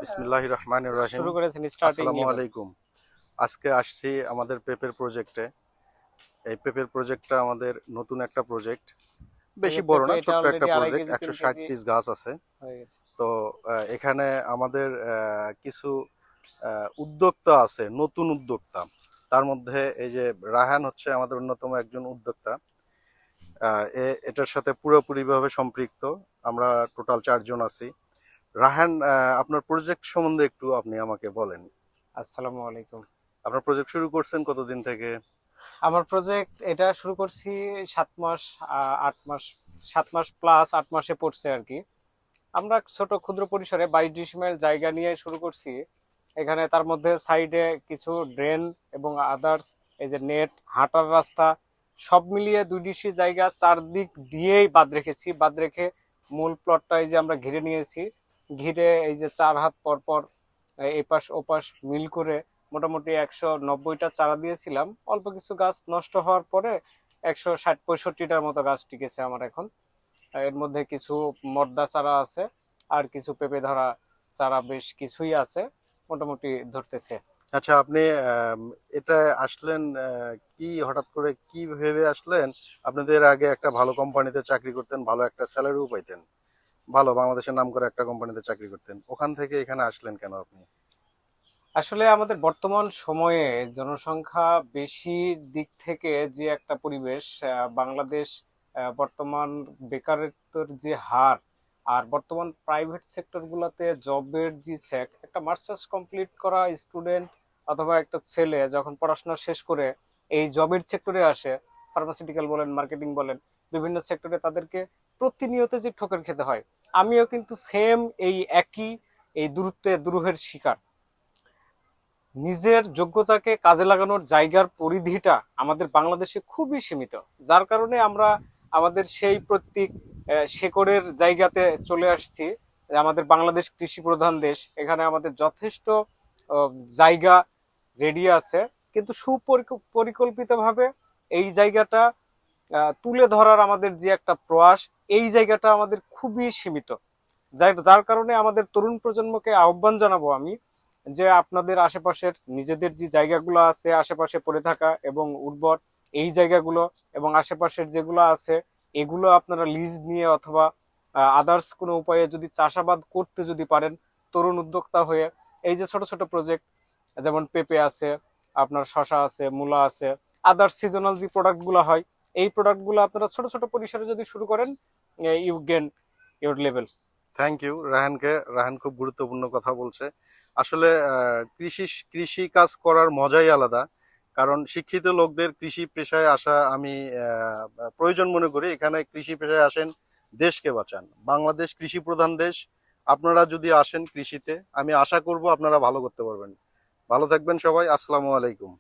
বিসমিল্লাহির রহমানির রহিম। শুরু করেছেন স্টার্টিং আসসালামু নিয়ে বলেন। আলাইকুম। আজকে আসছি আমাদের পেপের প্রজেক্টে। এই পেপের প্রজেক্টটা আমাদের নতুন একটা প্রজেক্ট, এই যে বেশি বড় পেঁপে না, এটা ছোট্ট একটা অলরেডি আড়াই প্রজেক্ট। কেজি 160 3 কেজি পিস গাছ আছে। হয়ে গেছে। তো এখানে আমাদের কিছু উদ্যোক্তা আছে, নতুন উদ্যোক্তা। তার মধ্যে এই যে রায়হান হচ্ছে আমাদের অন্যতম একজন উদ্যোক্তা। এটার সাথে পুরোপুরিভাবে সম্পৃক্ত। আমরা টোটাল 4 জন আছি। রায়হান, আপনার প্রজেক্ট সম্বন্ধে একটু আপনি আমাকে বলেন। আসসালামু আলাইকুম। আপনার প্রজেক্ট শুরু করছেন কতদিন থেকে? আমার প্রজেক্ট এটা শুরু করছি 7 মাস 8 মাস, 7 মাস প্লাস 8 মাসে পড়ছে আর কি। আমরা ছোট ক্ষুদ্র পরিসরে 22 ডিসিমেল জায়গা নিয়ে শুরু করছি। এখানে তার মধ্যে সাইডে কিছু ড্রেন এবং আদার্স, এই যে নেট, হাঁটার রাস্তা, সব মিলিয়ে 2 ডিসি জায়গা চারদিক দিয়েই বাদ রেখেছি। বাদ রেখে মূল প্লটটা এই যে আমরা ঘিরে নিয়েছি। ঘিরে এই যে 4 হাত পর পর এপাশ ওপাশ মিল করে মোটামুটি 190টা চারা দিয়েছিলাম। অল্প কিছু গাছ নষ্ট হওয়ার পরে 160-65টার মতো গাছ টিকেছে আমার এখন। এর মধ্যে কিছু মর্দা চারা আছে, আর কিছু পেঁপে ধরা চারা বেশ কিছুই আছে, মোটামুটি ধরতেছে। আচ্ছা, আপনি এটা আসলেন কি হঠাৎ করে, কি ভেবে আসলেন? আপনাদের আগে একটা ভালো কোম্পানিতে চাকরি করতেন, ভালো একটা স্যালারিও পাইতেন, ভালো বাংলাদেশের নাম করে একটা কোম্পানিতে চাকরি করতেন, ওখান থেকে এখানে আসলেন কেন আপনি? আসলে আমাদের বর্তমান সময়ে জনসংখ্যা বেশির দিক থেকে যে একটা পরিবেশ, বাংলাদেশ বর্তমান বেকারত্বের যে হার, আর বর্তমান প্রাইভেট সেক্টর গুলাতে জবের যে একটা মাস্টার্স কমপ্লিট করা স্টুডেন্ট অথবা একটা ছেলে যখন পড়াশোনা শেষ করে এই জবের সেক্টরে আসে, ফার্মাসিউটিক্যাল বলেন, মার্কেটিং বলেন, বিভিন্ন সেক্টরে তাদেরকে প্রতিনিয়ত যে ঠোকর খেতে হয়। আমিও কিন্তু সেম এই একই এই দুরূহের শিকার। নিজের যোগ্যতাকে কাজে লাগানোর জায়গার পরিধিটা আমাদের বাংলাদেশে খুবই সীমিত। যার কারণে আমরা আমাদের সেই প্রত্যেক শেকড়ের জায়গাতে চলে আসছি। আমাদের বাংলাদেশ কৃষি প্রধান দেশ, এখানে আমাদের যথেষ্ট জায়গা রেডি আছে, কিন্তু সুপরিকল্পিতভাবে এই জায়গাটা তুলে ধরার আমাদের যে একটা প্রয়াস, এই জায়গাটা আমাদের খুবই সীমিত। যার কারণে আমাদের তরুণ প্রজন্মকে আহ্বান জানাবো আমি, যে আপনাদের আশেপাশের নিজেদের যে জায়গাগুলো আছে আশেপাশে পড়ে থাকা এবং উর্বর এই জায়গাগুলো এবং আশেপাশের যেগুলো আছে, এগুলো আপনারা লিজ নিয়ে অথবা আদার্স কোনো উপায়ে যদি চাষাবাদ করতে যদি পারেন, তরুণ উদ্যোক্তা হয়ে, এই যে ছোট ছোট প্রজেক্ট যেমন পেঁপে আছে, আপনার শশা আছে, মূলা আছে, আদার্স সিজনাল যে প্রোডাক্ট গুলো হয়, এই প্রোডাক্ট গুলো আপনারা ছোট ছোট পরিসরে যদি শুরু করেন, you gain your level. Thank you রায়হানকে। রায়হান খুব গুরুত্বপূর্ণ কথা বলছে। আসলে কৃষি কৃষি কাজ করার মজাই আলাদা। কারণ শিক্ষিত লোকদের কৃষি পেশায় আসা আমি প্রয়োজন মনে করি। এখানে কৃষি পেশায় আসেন, দেশকে বাঁচান। বাংলাদেশ কৃষি প্রধান দেশ। আপনারা যদি আসেন কৃষিতে, আমি আশা করব আপনারা ভালো করতে পারবেন। ভালো থাকবেন সবাই। আসসালামু আলাইকুম।